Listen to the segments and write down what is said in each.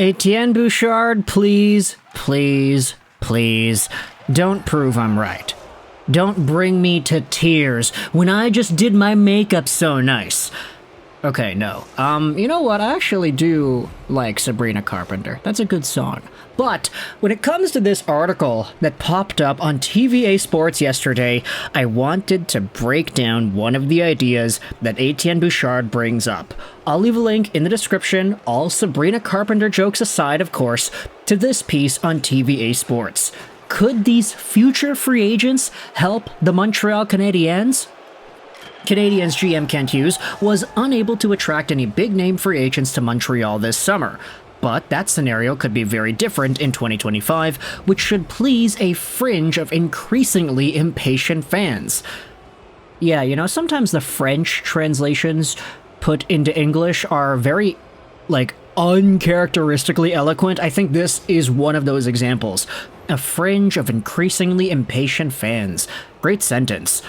Etienne Bouchard, please, please, please, don't prove I'm right. Don't bring me to tears when I just did my makeup so nice. Okay, no. You know what? I actually do like Sabrina Carpenter. That's a good song. But when it comes to this article that popped up on TVA Sports yesterday, I wanted to break down one of the ideas that Etienne Bouchard brings up. I'll leave a link in the description, all Sabrina Carpenter jokes aside, of course, to this piece on TVA Sports. Could these future free agents help the Montreal Canadiens? Canadiens GM Kent Hughes was unable to attract any big-name free agents to Montreal this summer, but that scenario could be very different in 2025, which should please a fringe of increasingly impatient fans. Yeah, you know, sometimes the French translations put into English are very, uncharacteristically eloquent. I think this is one of those examples. A fringe of increasingly impatient fans. Great sentence.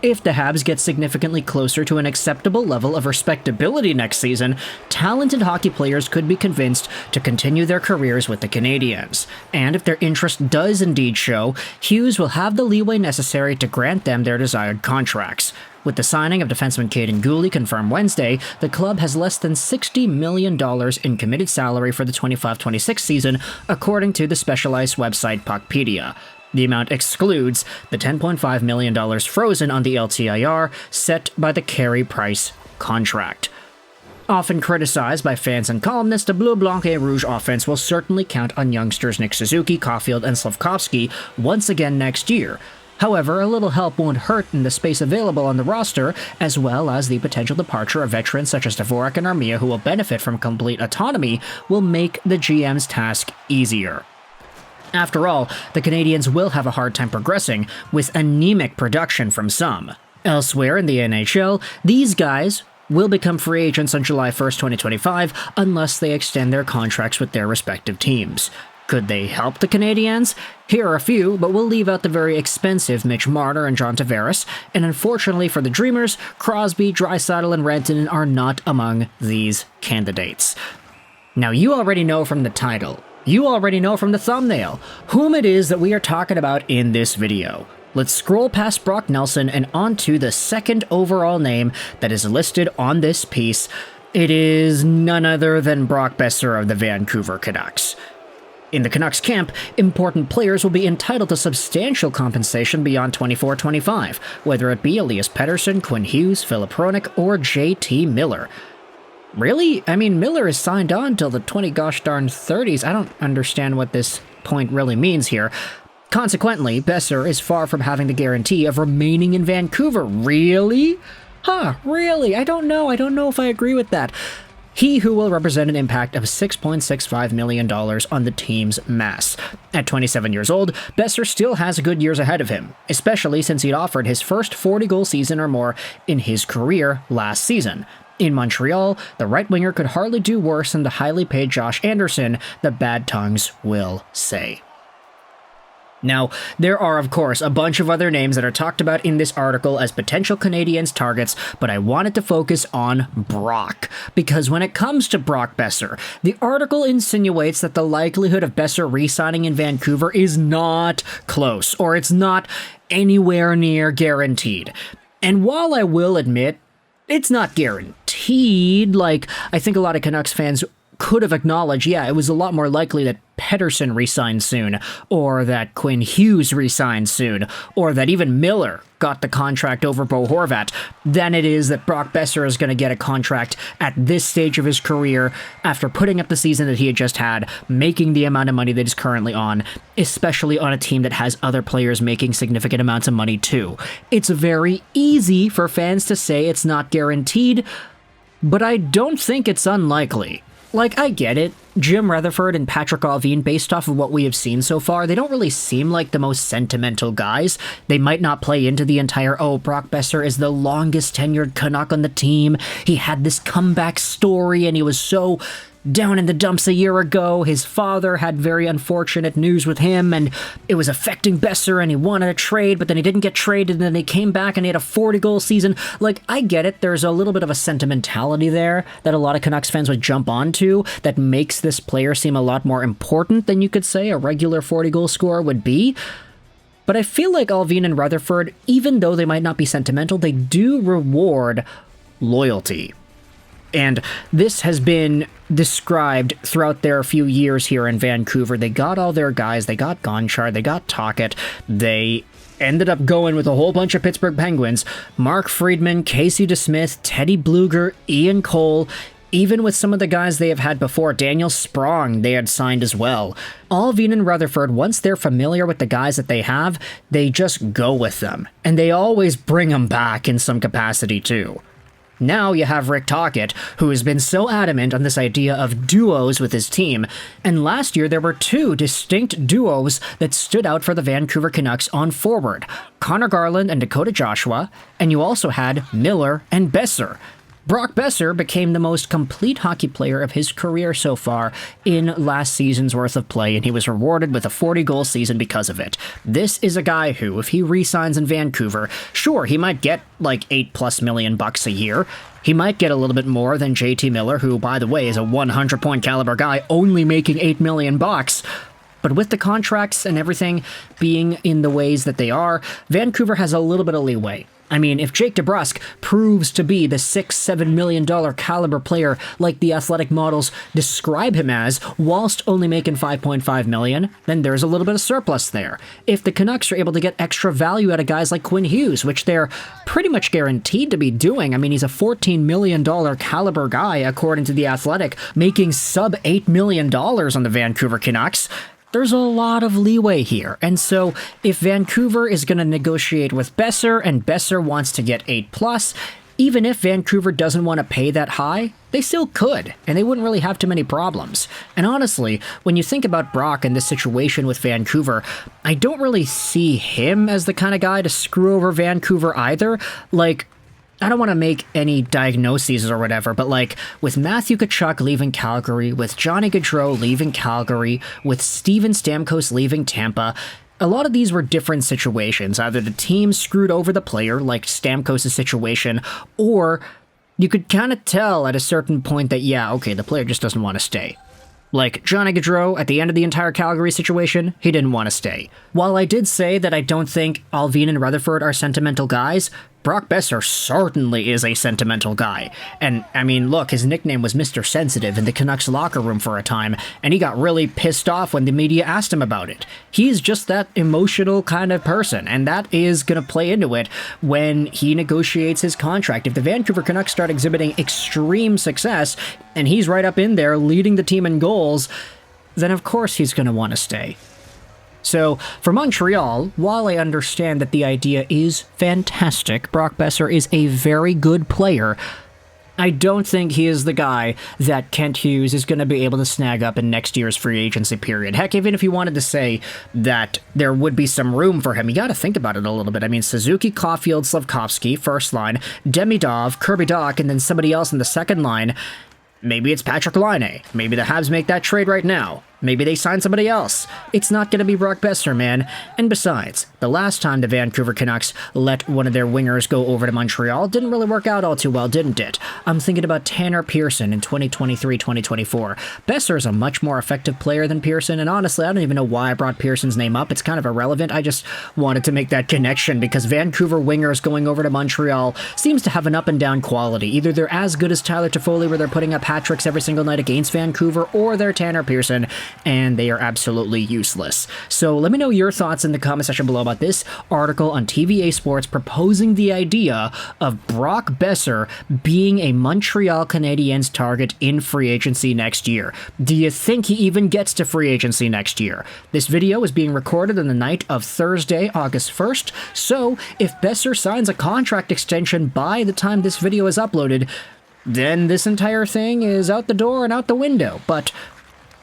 If the Habs get significantly closer to an acceptable level of respectability next season, talented hockey players could be convinced to continue their careers with the Canadiens. And if their interest does indeed show, Hughes will have the leeway necessary to grant them their desired contracts. With the signing of defenseman Cayden confirmed Wednesday, the club has less than $60 million in committed salary for the 25-26 season, according to the specialized website Puckpedia. The amount excludes the $10.5 million frozen on the LTIR set by the Carey Price contract. Often criticized by fans and columnists, the Bleu Blanc et Rouge offense will certainly count on youngsters Nick Suzuki, Caulfield, and Slavkovsky once again next year. However, a little help won't hurt in the space available on the roster, as well as the potential departure of veterans such as Dvorak and Armia who will benefit from complete autonomy will make the GM's task easier. After all, the Canadiens will have a hard time progressing, with anemic production from some. Elsewhere in the NHL, these guys will become free agents on July 1st, 2025, unless they extend their contracts with their respective teams. Could they help the Canadiens? Here are a few, but we'll leave out the very expensive Mitch Marner and John Tavares, and unfortunately for the Dreamers, Crosby, Draisaitl, and Rantanen are not among these candidates. Now, you already know from the title, you already know from the thumbnail, whom it is that we are talking about in this video. Let's scroll past Brock Nelson and onto the second overall name that is listed on this piece. It is none other than Brock Boeser of the Vancouver Canucks. In the Canucks camp, important players will be entitled to substantial compensation beyond 24-25, whether it be Elias Pettersson, Quinn Hughes, Philip Hronek, or JT Miller. Really? I mean, Miller is signed on till the 20-gosh-darn-30s. I don't understand what this point really means here. Consequently, Boeser is far from having the guarantee of remaining in Vancouver. Really? Really? I don't know if I agree with that. He who will represent an impact of $6.65 million on the team's mass. At 27 years old, Boeser still has good years ahead of him, especially since he'd offered his first 40-goal season or more in his career last season. In Montreal, the right winger could hardly do worse than the highly paid Josh Anderson, the bad tongues will say. Now, there are of course a bunch of other names that are talked about in this article as potential Canadiens targets, but I wanted to focus on Brock, because when it comes to Brock Boeser, the article insinuates that the likelihood of Boeser re-signing in Vancouver is not close, or it's not anywhere near guaranteed. And while I will admit, it's not guaranteed, I think a lot of Canucks fans could have acknowledged, yeah, it was a lot more likely that Pettersson re-signed soon, or that Quinn Hughes re-signed soon, or that even Miller got the contract over Bo Horvat, than it is that Brock Boeser is going to get a contract at this stage of his career after putting up the season that he had just had, making the amount of money that he's currently on, especially on a team that has other players making significant amounts of money too. It's very easy for fans to say it's not guaranteed, but I don't think it's unlikely. I get it. Jim Rutherford and Patrick Allvin, based off of what we have seen so far, they don't really seem like the most sentimental guys. They might not play into the entire, Brock Boeser is the longest tenured Canuck on the team. He had this comeback story and he was so down in the dumps a year ago. His father had very unfortunate news with him, and it was affecting Boeser, and he wanted a trade, but then he didn't get traded, and then he came back and he had a 40-goal season. Like, I get it. There's a little bit of a sentimentality there that a lot of Canucks fans would jump onto that makes this player seem a lot more important than you could say a regular 40-goal scorer would be. But I feel like Allvin and Rutherford, even though they might not be sentimental, they do reward loyalty. And this has been described throughout their few years here in Vancouver. They got all their guys. They got Gonchar. They got Tocchet. They ended up going with a whole bunch of Pittsburgh Penguins. Mark Friedman, Casey DeSmith, Teddy Bluger, Ian Cole. Even with some of the guys they have had before, Daniel Sprong, they had signed as well. Allvin and Rutherford, once they're familiar with the guys that they have, they just go with them. And they always bring them back in some capacity too. Now you have Rick Tocchet, who has been so adamant on this idea of duos with his team, and last year there were two distinct duos that stood out for the Vancouver Canucks on forward, Connor Garland and Dakota Joshua, and you also had Miller and Boeser. Brock Boeser became the most complete hockey player of his career so far in last season's worth of play, and he was rewarded with a 40-goal season because of it. This is a guy who, if he re-signs in Vancouver, sure, he might get like $8+ million a year. He might get a little bit more than JT Miller, who, by the way, is a 100-point caliber guy, only making $8 million. But with the contracts and everything being in the ways that they are, Vancouver has a little bit of leeway. I mean, if Jake DeBrusk proves to be the $6-7 million caliber player like the athletic models describe him as, whilst only making $5.5 million, then there's a little bit of surplus there. If the Canucks are able to get extra value out of guys like Quinn Hughes, which they're pretty much guaranteed to be doing, I mean, he's a $14 million caliber guy, according to the Athletic, making sub $8 million on the Vancouver Canucks. There's a lot of leeway here, and so if Vancouver is going to negotiate with Boeser and Boeser wants to get 8+, even if Vancouver doesn't want to pay that high, they still could, and they wouldn't really have too many problems. And honestly, when you think about Brock and this situation with Vancouver, I don't really see him as the kind of guy to screw over Vancouver either. Like, I don't want to make any diagnoses or whatever, but like with Matthew Tkachuk leaving Calgary, with Johnny Gaudreau leaving Calgary, with Steven Stamkos leaving Tampa, a lot of these were different situations. Either the team screwed over the player, like Stamkos' situation, or you could kind of tell at a certain point that, yeah, okay, the player just doesn't want to stay. Like Johnny Gaudreau, at the end of the entire Calgary situation, he didn't want to stay. While I did say that I don't think Allvin and Rutherford are sentimental guys, Brock Boeser certainly is a sentimental guy. And, I mean, look, his nickname was Mr. Sensitive in the Canucks locker room for a time, and he got really pissed off when the media asked him about it. He's just that emotional kind of person, and that is going to play into it when he negotiates his contract. If the Vancouver Canucks start exhibiting extreme success, and he's right up in there leading the team in goals, then of course he's going to want to stay. So, for Montreal, while I understand that the idea is fantastic, Brock Boeser is a very good player, I don't think he is the guy that Kent Hughes is going to be able to snag up in next year's free agency period. Heck, even if you wanted to say that there would be some room for him, you got to think about it a little bit. I mean, Suzuki, Caulfield, Slavkovsky, first line, Demidov, Kirby Dach, and then somebody else in the second line. Maybe it's Patrick Laine. Maybe the Habs make that trade right now. Maybe they sign somebody else. It's not going to be Brock Boeser, man. And besides, the last time the Vancouver Canucks let one of their wingers go over to Montreal didn't really work out all too well, didn't it? I'm thinking about Tanner Pearson in 2023-2024. Boeser is a much more effective player than Pearson, and honestly, I don't even know why I brought Pearson's name up. It's kind of irrelevant. I just wanted to make that connection because Vancouver wingers going over to Montreal seems to have an up-and-down quality. Either they're as good as Tyler Toffoli, where they're putting up hat-tricks every single night against Vancouver, or they're Tanner Pearson, and they are absolutely useless. So let me know your thoughts in the comment section below about this article on TVA Sports proposing the idea of Brock Boeser being a Montreal Canadiens target in free agency next year. Do you think he even gets to free agency next year? This video is being recorded on the night of Thursday, August 1st, so if Boeser signs a contract extension by the time this video is uploaded, then this entire thing is out the door and out the window. But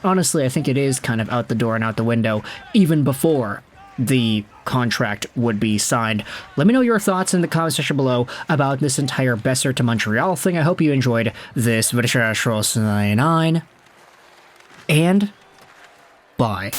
honestly, I think it is kind of out the door and out the window even before the contract would be signed. Let me know your thoughts in the comment section below about this entire Boeser to Montreal thing. I hope you enjoyed this video. and bye.